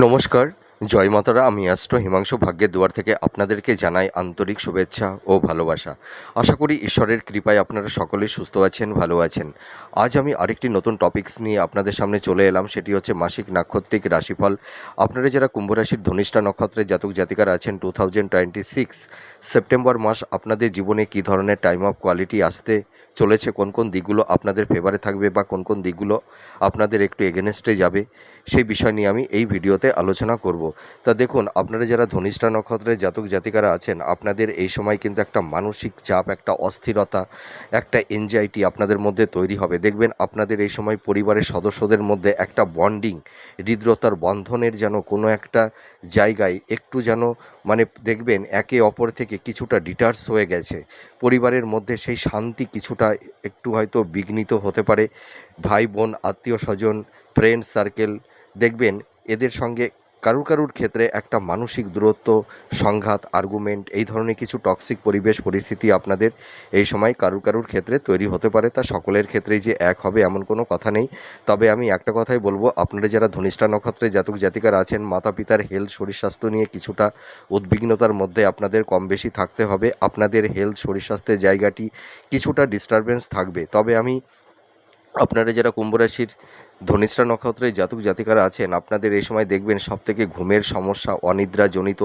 নমস্কার, জয় মাতারা। আমি অ্যাস্ট্রো হিমাংশু ভাগ্যের দুয়ার থেকে আপনাদেরকে জানাই আন্তরিক শুভেচ্ছা ও ভালোবাসা। আশা করি ঈশ্বরের কৃপায় আপনারা সকলেই সুস্থ আছেন, ভালো আছেন। আজ আমি আরেকটি নতুন টপিকস নিয়ে আপনাদের সামনে চলে এলাম, সেটি হচ্ছে মাসিক নাক্ষত্রিক রাশিফল। আপনারা যারা কুম্ভ রাশির ধনিষ্ঠা নক্ষত্রের জাতক জাতিকারা আছেন, 2026 সেপ্টেম্বর মাস আপনাদের জীবনে কী ধরনের টাইম অফ কোয়ালিটি আসতে চলেছে, কোন কোন দিকগুলো আপনাদের ফেভারে থাকবে বা কোন কোন দিকগুলো আপনাদের একটু এগেনস্টে যাবে, সেই বিষয় নিয়ে আমি এই ভিডিওতে আলোচনা করব। তা দেখুন, আপনারা যারা ধনিষ্ঠা নক্ষত্রের জাতক জাতিকারা আছেন, আপনাদের এই সময় কিন্তু একটা মানসিক চাপ, একটা অস্থিরতা, একটা এনজাইটি আপনাদের মধ্যে তৈরি হবে। দেখবেন আপনাদের এই সময় পরিবারের সদস্যদের মধ্যে একটা বন্ডিং, হৃদ্রতার বন্ধনের যেন কোনো একটা জায়গায় একটু যেন দেখবেন একে অপর থেকে কিছুটা ডিটাচ হয়ে গেছে। পরিবারের মধ্যে সেই শান্তি কিছুটা একটু হয়তো বিঘ্নিত হতে পারে। ভাই বোন, আত্মীয় স্বজন, ফ্রেন্ড সার্কেল, দেখবেন এদের সঙ্গে কারুর ক্ষেত্রে একটা মানসিক দূরত্ব, সংঘাত, আর্গুমেন্ট, এই ধরনের কিছু টক্সিক পরিবেশ পরিস্থিতি আপনাদের এই সময় কারুর ক্ষেত্রে তৈরি হতে পারে। তা সকলের ক্ষেত্রেই যে এক হবে এমন কোনো কথা নেই। তবে আমি একটা কথাই বলবো, আপনারা যারা ধনিষ্ঠা নক্ষত্রে জাতক জাতিকারা আছেন, মাতা পিতার হেলথ, শরীর স্বাস্থ্য নিয়ে কিছুটা উদ্বিগ্নতার মধ্যে আপনাদের কম বেশি থাকতে হবে। আপনাদের হেলথ, শরীর স্বাস্থ্যের জায়গাটি কিছুটা ডিস্টারবেন্স থাকবে। তবে আমি আপনারা যারা কুম্ভ রাশির ধনিষ্ঠা নক্ষত্রের জাতক জাতিকারা আছেন, আপনাদের এই সময় দেখবেন সবথেকে ঘুমের সমস্যা, অনিদ্রাজনিত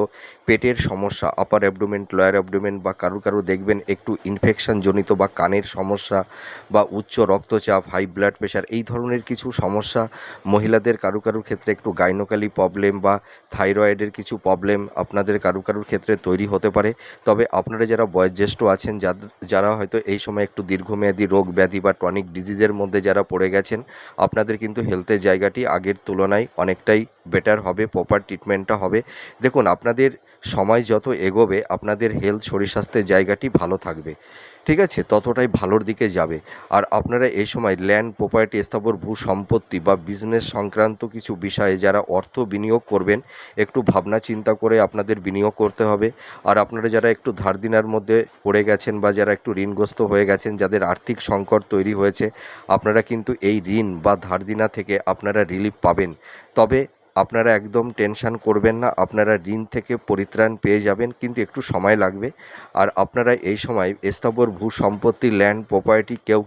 পেটের সমস্যা, আপার অ্যাবডোমেন, লোয়ার অ্যাবডোমেন, বা কারু দেখবেন একটু ইনফেকশন জনিত বা কানের সমস্যা বা উচ্চ রক্তচাপ, হাই ব্লাড প্রেশার, এই ধরনের কিছু সমস্যা। মহিলাদের কারুর ক্ষেত্রে একটু গাইনোকালি প্রবলেম বা থাইরয়েডের কিছু প্রবলেম আপনাদের কারুর ক্ষেত্রে তৈরি হতে পারে। তবে আপনারা যারা বয়োজ্যেষ্ঠ আছেন, যারা হয়তো এই সময় একটু দীর্ঘমেয়াদী রোগ ব্যাধি বা টনিক ডিজিজের মধ্যে যারা পড়ে গেছেন, আপনাদের কিন্তু হেলথের জায়গাটি আগের তুলনায় অনেকটাই বেটার হবে, প্রপার ট্রিটমেন্টটা হবে। দেখুন, আপনাদের সময় যত এগোবে আপনাদের হেলথ, শরীর স্বাস্থ্যের জায়গাটি ভালো থাকবে, ঠিক আছে, ততটাই ভালোর দিকে যাবে। আর আপনারা এই সময় ল্যান্ড, প্রপার্টি, স্থাবর ভূ সম্পত্তি বা বিজনেস সংক্রান্ত কিছু বিষয়ে যারা অর্থ বিনিয়োগ করবেন, একটু ভাবনা চিন্তা করে আপনাদের বিনিয়োগ করতে হবে। আর আপনারা যারা একটু ধার দেনার মধ্যে পড়ে গেছেন বা যারা একটু ঋণগ্রস্ত হয়ে গেছেন, যাদের আর্থিক সংকট তৈরি হয়েছে, আপনারা কিন্তু এই ঋণ বা ধার দেনা থেকে আপনারা রিলিফ পাবেন। তবে আপনারা একদম টেনশন করবেন না, আপনারা ঋণ থেকে পরিত্রাণ পেয়ে যাবেন, কিন্তু একটু সময় লাগবে। আর আপনারা এই সময় স্থাবর ভূ সম্পত্তি, ল্যান্ড, প্রপার্টি কেউ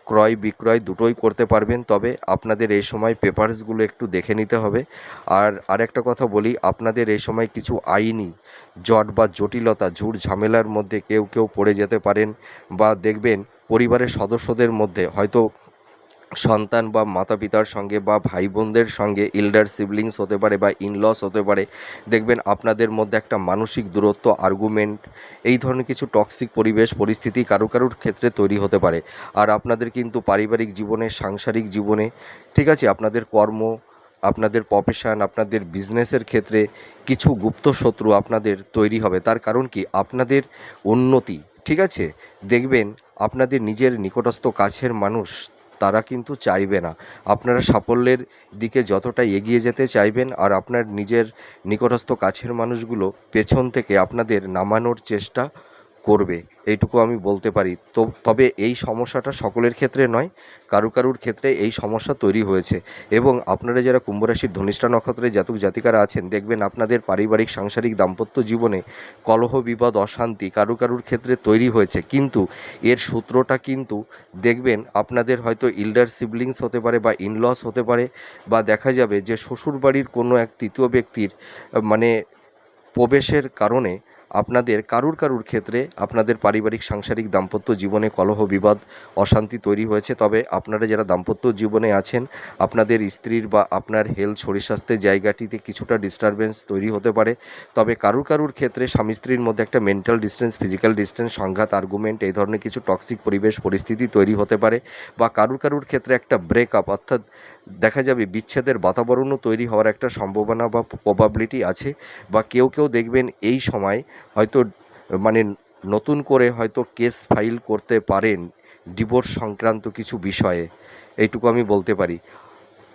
ক্রয় বিক্রয় দুটোই করতে পারবেন। তবে আপনাদের এই সময় পেপারসগুলো একটু দেখে নিতে হবে। আর আরেকটা কথা বলি, আপনাদের এই সময় কিছু আইনি জট বা জটিলতা, ঝুট ঝামেলার মধ্যে কেউ পড়ে যেতে পারেন। বা দেখবেন পরিবারের সদস্যদের মধ্যে হয়তো সন্তান বা মাতা পিতার সঙ্গে বা ভাই বোনদের সঙ্গে ইল্ডার সিবলিংস হতে পারে বা ইনলস হতে পারে। দেখবেন আপনাদের মধ্যে একটা মানসিক দূরত্ব, আর্গুমেন্ট, এই ধরনের কিছু টক্সিক পরিবেশ পরিস্থিতি কারুর ক্ষেত্রে তৈরি হতে পারে। আর আপনাদের কিন্তু পারিবারিক জীবনে, সাংসারিক জীবনে, ঠিক আছে, আপনাদের কর্ম, আপনাদের প্রফেশন, আপনাদের বিজনেসের ক্ষেত্রে কিছু গুপ্ত শত্রু আপনাদের তৈরি হবে। তার কারণ কি, আপনাদের উন্নতি, ঠিক আছে, দেখবেন আপনাদের নিজের নিকটস্থ কাছের মানুষ তারা কিন্তু চাইবে না। আপনারা সাফল্যের দিকে যতটা এগিয়ে যেতে চাইবেন, আর আপনার নিজের নিকটস্থ কাছের মানুষগুলো পেছন থেকে আপনাদের নামানোর চেষ্টা করবে, এইটুকু আমি বলতে পারি। তবে এই সমস্যাটা সকলের ক্ষেত্রে নয়, কারুর ক্ষেত্রে এই সমস্যা তৈরি হয়েছে। এবং আপনারা যারা কুম্ভ রাশির ধনিষ্ঠা নক্ষত্রের জাতক জাতিকারা আছেন, দেখবেন আপনাদের পারিবারিক, সাংসারিক, দাম্পত্য জীবনে কলহ, বিবাদ, অশান্তি কারুর ক্ষেত্রে তৈরি হয়েছে। কিন্তু এর সূত্রটা কিন্তু দেখবেন আপনাদের হয়তো ইল্ডার সিবলিংস হতে পারে বা ইনলস হতে পারে, বা দেখা যাবে যে শ্বশুরবাড়ির কোনো এক তৃতীয় ব্যক্তির মানে প্রবেশের কারণে আপনাদের কারুর ক্ষেত্রে আপনাদের পারিবারিক, সাংসারিক, দাম্পত্য জীবনে কলহ, বিবাদ, অশান্তি তৈরি হয়েছে। তবে আপনারা যারা দাম্পত্য জীবনে আছেন, আপনাদের স্ত্রীর বা আপনার হেলথ, শরীর স্বাস্থ্যের জায়গাটিতে কিছুটা ডিস্টারবেন্স তৈরি হতে পারে। তবে কারুর ক্ষেত্রে স্বামী স্ত্রীর মধ্যে একটা মেন্টাল ডিস্টেন্স, ফিজিক্যাল ডিস্টেন্স, সংঘাত, আর্গুমেন্ট, এই ধরনের কিছু টক্সিক পরিবেশ পরিস্থিতি তৈরি হতে পারে। বা কারুর ক্ষেত্রে একটা ব্রেকআপ, অর্থাৎ দেখা যাবে বিচ্ছেদের বাতাবরণও তৈরি হওয়ার একটা সম্ভাবনা বা প্রবাবিলিটি আছে। বা কেউ দেখবেন এই সময় হয়তো মানে নতুন করে হয়তো কেস ফাইল করতে পারেন ডিভোর্স সংক্রান্ত কিছু বিষয়ে, এইটুকু আমি বলতে পারি।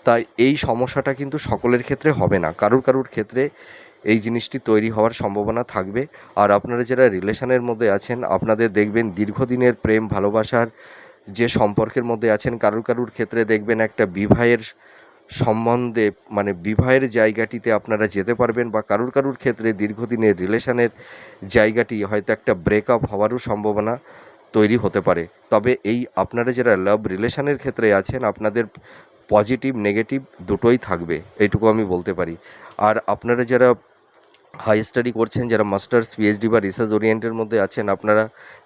তাই এই সমস্যাটা কিন্তু সকলের ক্ষেত্রে হবে না, কারুর ক্ষেত্রে এই জিনিসটি তৈরি হওয়ার সম্ভাবনা থাকবে। আর আপনারা যারা রিলেশনের মধ্যে আছেন, আপনাদের দেখবেন দীর্ঘদিনের প্রেম ভালোবাসার যে সম্পর্কের মধ্যে আছেন, কারুর ক্ষেত্রে দেখবেন একটা বিবাহের সম্বন্ধে মানে বিবাহের জায়গাটিতে আপনারা যেতে পারবেন, বা কারুর কারুর ক্ষেত্রে দীর্ঘদিনের রিলেশনের জায়গাটি হয়তো একটা ব্রেকআপ হওয়ারও সম্ভাবনা তৈরি হতে পারে। তবে এই আপনারা যারা লাভ রিলেশনের ক্ষেত্রে আছেন, আপনাদের পজিটিভ নেগেটিভ দুটোই থাকবে, এইটুকু আমি বলতে পারি। আর আপনারা যারা হাই স্টাডি করছেন, যারা মাস্টার্স পিএইচডি বা রিসার্চ ওরিয়েন্টের মধ্যে আছেন, আপনারা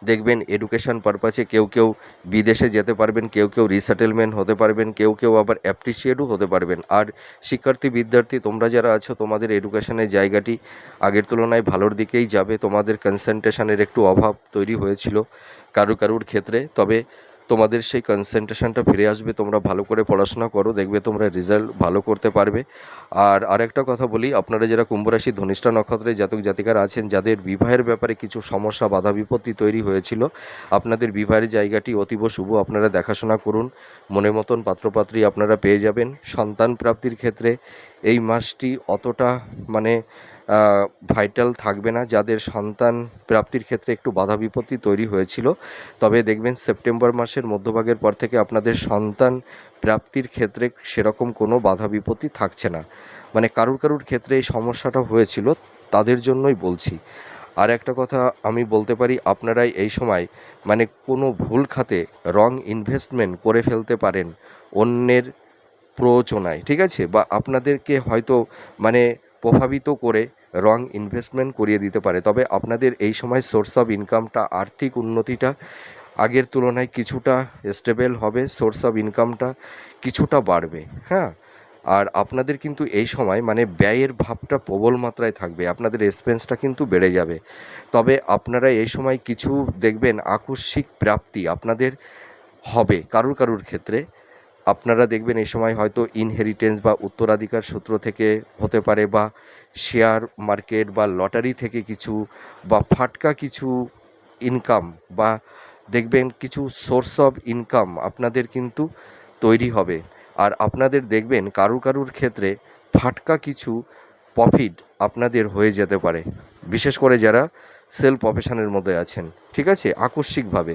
দেখবেন এডুকেশন পারপাসে কেউ কেউ বিদেশে যেতে পারবেন, কেউ কেউ রিসেটেলমেন্ট হতে পারবেন, কেউ কেউ আবার অ্যাপ্রিসিয়েটও হতে পারবেন। আর শিক্ষার্থী বিদ্যার্থী তোমরা যারা আছো, তোমাদের এডুকেশনের জায়গাটি আগের তুলনায় ভালোর দিকেই যাবে। তোমাদের কনসেন্ট্রেশনের একটু অভাব তৈরি হয়েছিল কারুর কারুর ক্ষেত্রে, তবে তোমাদের সেই কনসেন্ট্রেশনটা ফিরে আসবে। তোমরা ভালো করে পড়াশোনা করো, দেখবে তোমরা রেজাল্ট ভালো করতে পারবে। আর আরেকটা কথা বলি, আপনারা যারা কুম্ভ রাশি ধনিষ্ঠা নক্ষত্রের জাতক জাতিকারা আছেন, যাদের বিবাহের ব্যাপারে কিছু সমস্যা বাধা বিপত্তি তৈরি হয়েছিল, আপনাদের বিবাহের জায়গাটি অতীব শুভ। আপনারা দেখাশোনা করুন, মনের মতন পাত্রপাত্রী আপনারা পেয়ে যাবেন। সন্তান প্রাপ্তির ক্ষেত্রে এই মাসটি অতটা মানে ভাইটাল থাকবে না, যাদের সন্তান প্রাপ্তির ক্ষেত্রে একটু বাধা বিপত্তি তৈরি হয়েছিল। তবে দেখবেন সেপ্টেম্বর মাসের মধ্যভাগের পর থেকে আপনাদের সন্তান প্রাপ্তির ক্ষেত্রে সেরকম কোনো বাধা বিপত্তি থাকছে না। মানে কারুর কারুর ক্ষেত্রে এই সমস্যাটা হয়েছিল, তাদের জন্যই বলছি। আর একটা কথা আমি বলতে পারি, আপনারাই এই সময় মানে কোনো ভুল খাতে রং ইনভেস্টমেন্ট করে ফেলতে পারেন অন্যের প্ররোচনায়, ঠিক আছে, বা আপনাদেরকে হয়তো মানে প্রভাবিত করে রং ইনভেস্টমেন্ট করিয়ে দিতে পারে। তবে আপনাদের এই সময় সোর্স অফ ইনকামটা, আর্থিক উন্নতিটা আগের তুলনায় কিছুটা স্টেবল হবে, সোর্স অফ ইনকামটা কিছুটা বাড়বে। হ্যাঁ, আর আপনাদের কিন্তু এই সময় মানে ব্যয়ের ভাবটা প্রবল মাত্রায় থাকবে, আপনাদের এক্সপেন্সটা কিন্তু বেড়ে যাবে। তবে আপনারা এই সময় কিছু দেখবেন আকস্মিক প্রাপ্তি আপনাদের হবে কারুর কারুর ক্ষেত্রে। আপনারা দেখবেন এই সময় হয়তো ইনহেরিটেন্স বা উত্তরাধিকার সূত্র থেকে হতে পারে, বা শেয়ার মার্কেট বা লটারি থেকে কিছু, বা ফাটকা কিছু ইনকাম, বা দেখবেন কিছু সোর্স অফ ইনকাম আপনাদের কিন্তু তৈরি হবে। আর আপনাদের দেখবেন কারুর কারুর ক্ষেত্রে ফাটকা কিছু প্রফিট আপনাদের হয়ে যেতে পারে, বিশেষ করে যারা সেল প্রফেশনের মধ্যে আছেন, ঠিক আছে, আকস্মিকভাবে।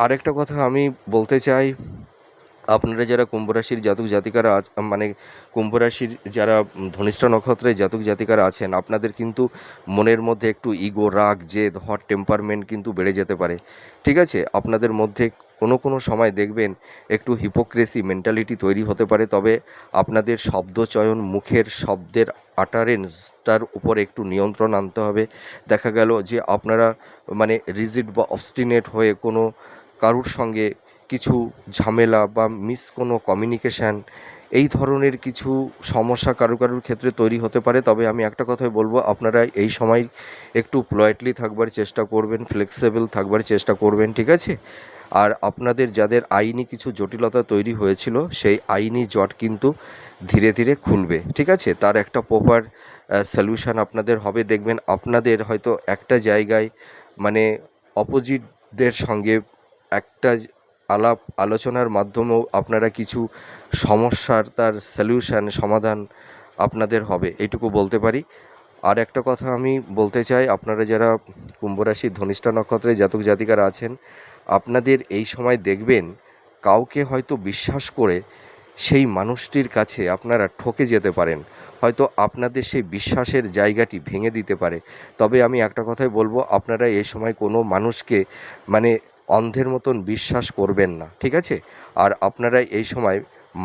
আরেকটা কথা আমি বলতে চাই, আপনারা যারা কুম্ভ রাশির জাতক জাতিকারা মানে কুম্ভ রাশির যারা ধনিষ্ঠা নক্ষত্রের জাতক জাতিকারা আছেন, আপনাদের কিন্তু মনের মধ্যে একটু ইগো, রাগ, জেদ, হট টেম্পারমেন্ট কিন্তু বেড়ে যেতে পারে, ঠিক আছে। আপনাদের মধ্যে কোনো কোনো সময় দেখবেন একটু হিপোক্রেসি মেন্টালিটি তৈরি হতে পারে। তবে আপনাদের শব্দচয়ন, মুখের শব্দের আটারেন্সটার উপর একটু নিয়ন্ত্রণ আনতে হবে। দেখা গেল যে আপনারা মানে রিজিড বা অবস্টিনেট হয়ে কোনো কারুর সঙ্গে কিছু ঝামেলা বা কোনো কমিউনিকেশান, এই ধরনের কিছু সমস্যা কারুর কারুর ক্ষেত্রে তৈরি হতে পারে। তবে আমি একটা কথাই বলবো, আপনারা এই সময় একটু পোলাইটলি থাকবার চেষ্টা করবেন, ফ্লেক্সিবল থাকবার চেষ্টা করবেন, ঠিক আছে। আর আপনাদের যাদের আইনি কিছু জটিলতা তৈরি হয়েছিল, সেই আইনি জট কিন্তু ধীরে ধীরে খুলবে, ঠিক আছে। তার একটা প্রপার সলিউশন আপনাদের হবে। দেখবেন আপনাদের হয়তো একটা জায়গায় মানে অপোজিটদের সঙ্গে একটা আলাপ আলোচনার মাধ্যমেও আপনারা কিছু সমস্যার তার সলিউশন সমাধান আপনাদের হবে, এইটুকু বলতে পারি। আর একটা কথা আমি বলতে চাই, আপনারা যারা কুম্ভ রাশির ধনিষ্ঠা নক্ষত্রের জাতক জাতিকারা আছেন, আপনাদের এই সময় দেখবেন কাউকে হয়তো বিশ্বাস করে সেই মানুষটির কাছে আপনারা ঠকে যেতে পারেন, হয়তো আপনাদের সেই বিশ্বাসের জায়গাটি ভেঙে দিতে পারে। তবে আমি একটা কথাই বলবো, আপনারা এই সময় কোনো মানুষকে মানে অন্ধের মতন বিশ্বাস করবেন না, ঠিক আছে। আর আপনারা এই সময়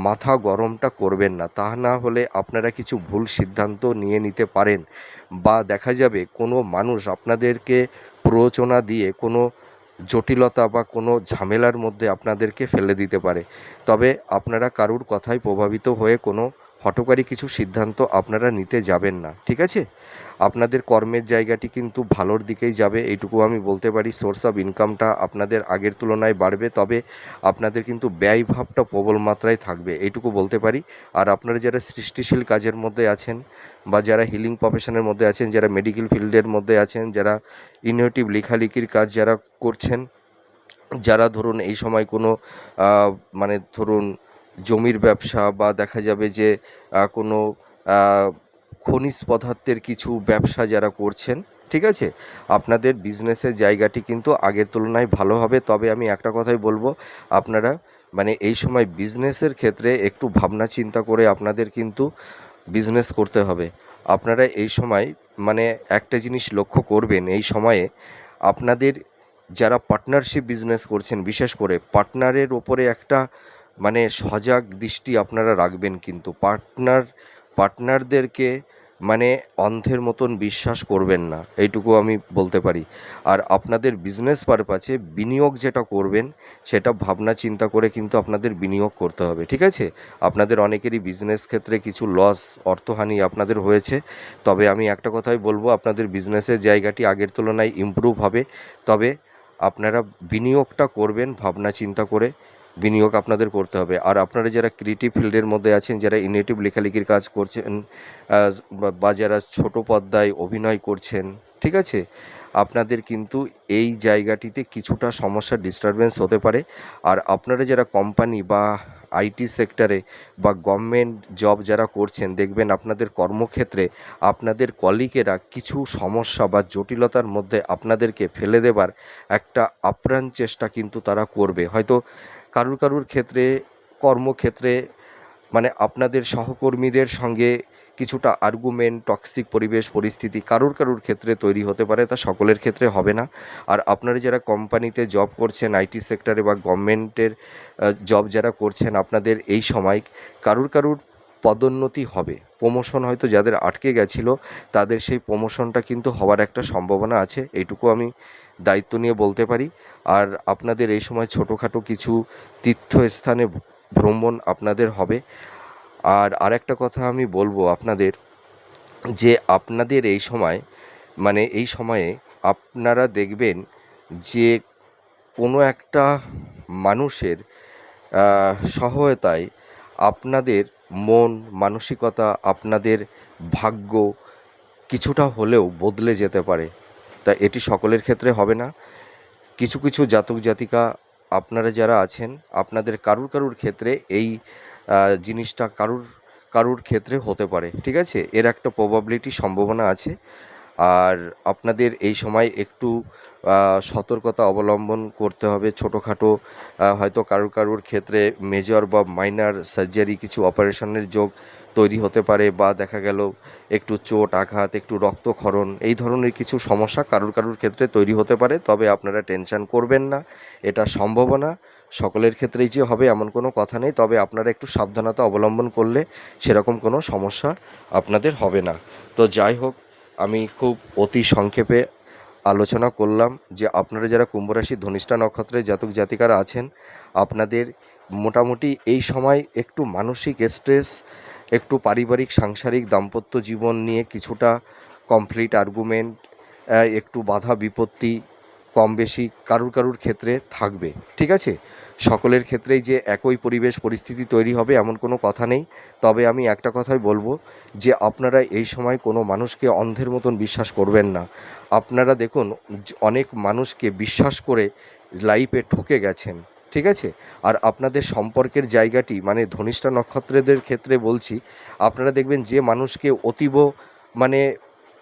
মাথা গরমটা করবেন না, তা না হলে আপনারা কিছু ভুল সিদ্ধান্ত নিয়ে নিতে পারেন, বা দেখা যাবে কোনো মানুষ আপনাদেরকে প্ররোচনা দিয়ে কোনো জটিলতা বা কোনো ঝামেলার মধ্যে আপনাদেরকে ফেলে দিতে পারে। তবে আপনারা কারুর কথায় প্রভাবিত হয়ে কোনো হঠকারী কিছু সিদ্ধান্ত আপনারা নিতে যাবেন না, ঠিক আছে। আপনাদের কর্মের জায়গাটি কিন্তু ভালোর দিকেই যাবে, এইটুকু আমি বলতে পারি। সোর্স অফ ইনকামটা আপনাদের আগের তুলনায় বাড়বে, তবে আপনাদের কিন্তু ব্যয়ভাবটা প্রবল মাত্রায় থাকবে, এইটুকু বলতে পারি। আর আপনারা যারা সৃষ্টিশীল কাজের মধ্যে আছেন, বা যারা হিলিং প্রফেশনের মধ্যে আছেন, যারা মেডিকেল ফিল্ডের মধ্যে আছেন, যারা ইনোভেটিভ লেখালেখির কাজ যারা করছেন, যারা ধরুন এই সময় কোনো মানে ধরুন জমির ব্যবসা, বা দেখা যাবে যে কোনো খনিজ পদার্থের কিছু ব্যবসা যারা করছেন, ঠিক আছে, আপনাদের বিজনেসের জায়গাটি কিন্তু আগের তুলনায় ভালো হবে। তবে আমি একটা কথাই বলবো, আপনারা মানে এই সময় বিজনেসের ক্ষেত্রে একটু ভাবনা চিন্তা করে আপনাদের কিন্তু বিজনেস করতে হবে। আপনারা এই সময় মানে একটা জিনিস লক্ষ্য করবেন, এই সময়ে আপনাদের যারা পার্টনারশিপ বিজনেস করছেন, বিশেষ করে পার্টনারের ওপরে একটা মানে সজাগ দৃষ্টি আপনারা রাখবেন। কিন্তু পার্টনারদেরকে মানে অন্ধের মতন বিশ্বাস করবেন না, এইটুকু আমি বলতে পারি। আর আপনাদের বিজনেস পারপাসে বিনিয়োগ যেটা করবেন সেটা ভাবনা চিন্তা করে কিন্তু আপনাদের বিনিয়োগ করতে হবে, ঠিক আছে? আপনাদের অনেকেরই বিজনেস ক্ষেত্রে কিছু লস, অর্থহানি আপনাদের হয়েছে, তবে আমি একটা কথাই বলবো, আপনাদের বিজনেসের জায়গাটি আগের তুলনায় ইমপ্রুভ হবে। তবে আপনারা বিনিয়োগটা করবেন ভাবনা চিন্তা করে, বিনিয়োগ আপনাদের করতে হবে। আর আপনারা যারা ক্রিয়েটিভ ফিল্ডের মধ্যে আছেন, যারা ইনোভেটিভ লেখালেখির কাজ করছেন, বা যারা ছোট পর্দায় অভিনয় করছেন, ঠিক আছে, আপনাদের কিন্তু এই জায়গাটিতে কিছুটা সমস্যা, ডিস্টারবেন্স হতে পারে। আর আপনারা যারা কোম্পানি বা আইটি সেক্টরে বা গভর্নমেন্ট জব যারা করছেন, দেখবেন আপনাদের কর্মক্ষেত্রে আপনাদের কলিগেরা কিছু সমস্যা বা জটিলতার মধ্যে আপনাদেরকে ফেলে দেবার একটা আপ্রাণ চেষ্টা কিন্তু তারা করবে। হয়তো কারুর ক্ষেত্রে, কর্মক্ষেত্রে মানে আপনাদের সহকর্মীদের সঙ্গে কিছুটা আর্গুমেন্ট, টক্সিক পরিবেশ পরিস্থিতি কারুর ক্ষেত্রে তৈরি হতে পারে, তা সকলের ক্ষেত্রে হবে না। আর আপনারা যারা কোম্পানিতে জব করছেন, আইটি সেক্টরে বা গভর্নমেন্টের জব যারা করছেন, আপনাদের এই সময় কারুর পদোন্নতি হবে, প্রমোশন হয়তো যাদের আটকে গেছিলো তাদের সেই প্রমোশনটা কিন্তু হওয়ার একটা সম্ভাবনা আছে, এইটুকু আমি দায়িত্ব নিয়ে বলতে পারি। আর আপনাদের এই সময় ছোটোখাটো কিছু তীর্থস্থানে ভ্রমণ আপনাদের হবে। আর আরেকটা কথা আমি বলবো আপনাদের, যে আপনাদের এই সময় মানে এই সময়ে আপনারা দেখবেন যে কোনো একটা মানুষের সহায়তায় আপনাদের মন মানসিকতা, আপনাদের ভাগ্য কিছুটা হলেও বদলে যেতে পারে। তা এটি সকলের ক্ষেত্রে হবে না। কিছু জাতক জাতিকা আপনারা যারা আছেন, আপনাদের কারুর ক্ষেত্রে এই জিনিসটা কারুর ক্ষেত্রে হতে পারে, ঠিক আছে? এর একটা প্রবাবিলিটি, সম্ভাবনা আছে। আর আপনাদের এই সময় একটু সতর্কতা অবলম্বন করতে হবে। ছোটোখাটো হয়তো কারুর ক্ষেত্রে মেজর বা মাইনার সার্জারি, কিছু অপারেশনের যোগ তৈরি হতে পারে, বা দেখা গেল একটু চোট আঘাত, একটু রক্তক্ষরণ, এই ধরনের কিছু সমস্যা কারুর ক্ষেত্রে তৈরি হতে পারে। তবে আপনারা টেনশন করবেন না, এটা সম্ভাবনা সকলের ক্ষেত্রেই যে হবে এমন কোনো কথা নেই। তবে আপনারা একটু সাবধানতা অবলম্বন করলে সেরকম কোনো সমস্যা আপনাদের হবে না। তো যাই হোক, আমি খুব অতি সংক্ষেপে আলোচনা করলাম যে আপনারা যারা কুম্ভ রাশি ধনিষ্ঠা নক্ষত্রের জাতক জাতিকারা আছেন, আপনাদের মোটামুটি এই সময় একটু মানসিক স্ট্রেস, একটু পারিবারিক সাংসারিক দাম্পত্য জীবন নিয়ে কিছুটা কমপ্লিট আর্গুমেন্ট, একটু বাধা বিপত্তি কম বেশি কারুর ক্ষেত্রে থাকবে, ঠিক আছে? সকলের ক্ষেত্রেই যে একই পরিবেশ পরিস্থিতি তৈরি হবে এমন কোনো কথা নেই। তবে আমি একটা কথাই বলবো, যে আপনারা এই সময় কোনো মানুষকে অন্ধের মতন বিশ্বাস করবেন না। আপনারা দেখুন, অনেক মানুষকে বিশ্বাস করে লাইফে ঠকে গেছেন, ঠিক আছে? আর আপনাদের সম্পর্কের জায়গাটি মানে ধনিষ্ঠা নক্ষত্রদের ক্ষেত্রে বলছি, আপনারা দেখবেন যে মানুষকে অতীব মানে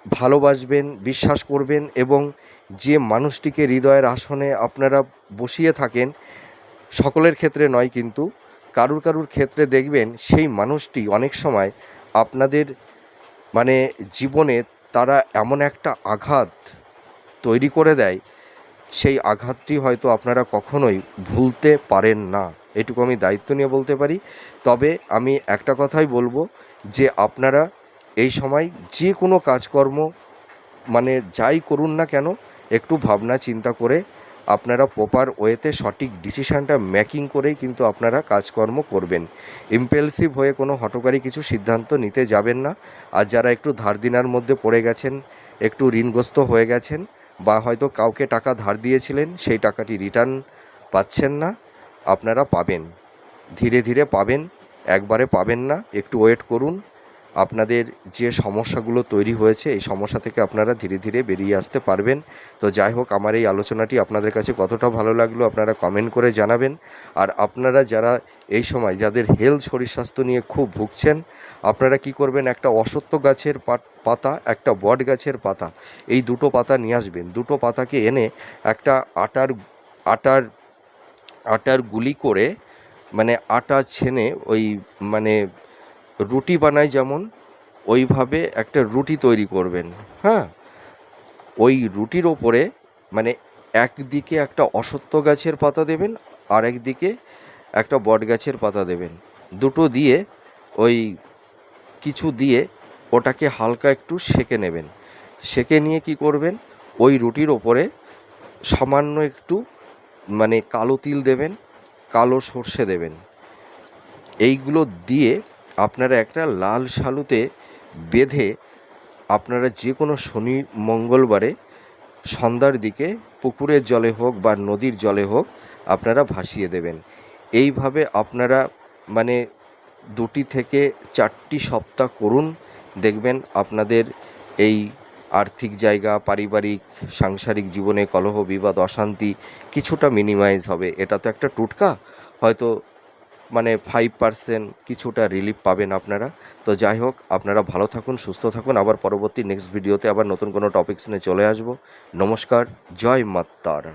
ভালোবাসবেন, বিশ্বাস করবেন, এবং যে মানুষটিকে হৃদয়ের আসনে আপনারা বসিয়ে থাকেন, সকলের ক্ষেত্রে নয় কিন্তু কারুর ক্ষেত্রে দেখবেন সেই মানুষটি অনেক সময় আপনাদের মানে জীবনে তারা এমন একটা আঘাত তৈরি করে দেয়, সেই আঘাতটি হয়তো আপনারা কখনোই ভুলতে পারেন না, এটুকু আমি দায়িত্ব নিয়ে বলতে পারি। তবে আমি একটা কথাই বলবো, যে আপনারা এই সময় যে কোনো কাজকর্ম মানে যাই করুন না কেন, একটু ভাবনা চিন্তা করে আপনারা প্রপার ওয়েতে সঠিক ডিসিশানটা মেকিং করেই কিন্তু আপনারা কাজকর্ম করবেন। ইম্পালসিভ হয়ে কোনো হঠকারী কিছু সিদ্ধান্ত নিতে যাবেন না। আর যারা একটু ধার দেনার মধ্যে পড়ে গেছেন, একটু ঋণগ্রস্ত হয়ে গেছেন, বা হয়তো কাউকে টাকা ধার দিয়েছিলেন সেই টাকাটি রিটার্ন পাচ্ছেন না, আপনারা পাবেন, ধীরে ধীরে পাবেন, একবারে পাবেন না, একটু ওয়েট করুন। আপনাদের যে সমস্যাগুলো তৈরি হয়েছে এই সমস্যা থেকে আপনারা ধীরে ধীরে বেরিয়ে আসতে পারবেন। তো যাই হোক, আমার এই আলোচনাটি আপনাদের কাছে কতটা ভালো লাগলো আপনারা কমেন্ট করে জানাবেন। আর আপনারা যারা এই সময় যাদের হেলথ শরীর স্বাস্থ্য নিয়ে খুব ভুগছেন, আপনারা কি করবেন, একটা অশ্বত্থ গাছের পাতা, একটা বট গাছের পাতা, এই দুটো পাতা নিয়ে আসবেন। দুটো পাতাকে এনে একটা আটার আটার আটার গুলি করে মানে আটা ছেনে ওই মানে রুটি বানায় যেমন ওইভাবে একটা রুটি তৈরি করবেন। হ্যাঁ, ওই রুটির ওপরে মানে একদিকে একটা অশ্বত্থ গাছের পাতা দেবেন, আর একদিকে একটা বট গাছের পাতা দেবেন। দুটো দিয়ে ওই কিছু দিয়ে ওটাকে হালকা একটু সেঁকে নেবেন। সেঁকে নিয়ে কি করবেন, ওই রুটির ওপরে সামান্য একটু মানে কালো তিল দেবেন, কালো সর্ষে দেবেন। এইগুলো দিয়ে আপনারা একটা লাল শালুতে বেঁধে আপনারা যে কোনো শনি মঙ্গলবারে সন্ধ্যার দিকে পুকুরের জলে হোক বা নদীর জলে হোক আপনারা ভাসিয়ে দেবেন। এইভাবে আপনারা মানে 2 থেকে 4টি সপ্তাহ করুন, দেখবেন আপনাদের এই আর্থিক জায়গা, পারিবারিক সাংসারিক জীবনে কলহ বিবাদ অশান্তি কিছুটা মিনিমাইজ হবে। এটা তো একটা টোটকা, হয়তো মানে 5% কিছুটা রিলিফ পাবেন আপনারা। তো যাই হোক, আপনারা ভালো থাকুন, সুস্থ থাকুন। আবার পরবর্তী নেক্সট ভিডিওতে আবার নতুন কোনো টপিকস নিয়ে চলে আসবো। নমস্কার, জয় মা তারা।